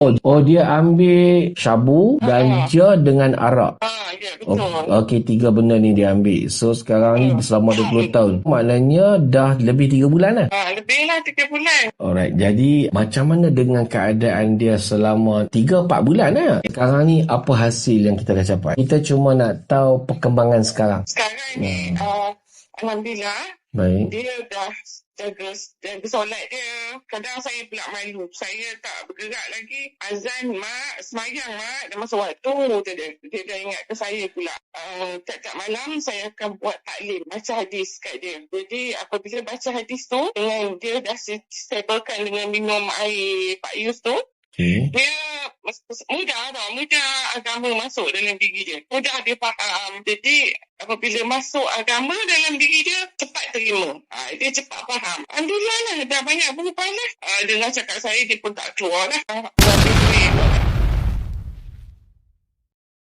Dia ambil syabu, ganja dengan arak. Ya, betul. Okey, 3 benda ni dia ambil. So sekarang ni selama 20 tahun. Maknanya dah lebih 3 bulan lah. Lebihlah 3 bulan. Alright, jadi macam mana dengan keadaan dia selama 3-4 bulan lah? Sekarang ni apa hasil yang kita dah capai? Kita cuma nak tahu perkembangan sekarang. Sekarang ni, alhamdulillah, Baik. dia dah jaga solat dia. Kadang saya pula malu. Saya tak bergerak lagi. Azan, mak, semayang, mak. Dah masuk waktu tu dia. Dia dah ingat ke saya pula. Tiap-tiap malam saya akan buat taklim, baca hadis kat dia. Jadi apabila baca hadis tu, dengan dia dah stablekan dengan minum air Pak Yus tu, dia mudah agama masuk dalam diri dia. Mudah dia faham. Jadi apabila masuk agama dalam diri dia, cepat terima. Dia cepat faham. Alhamdulillah lah, dah banyak berubah lah. Dengar cakap saya, dia pun tak keluar lah.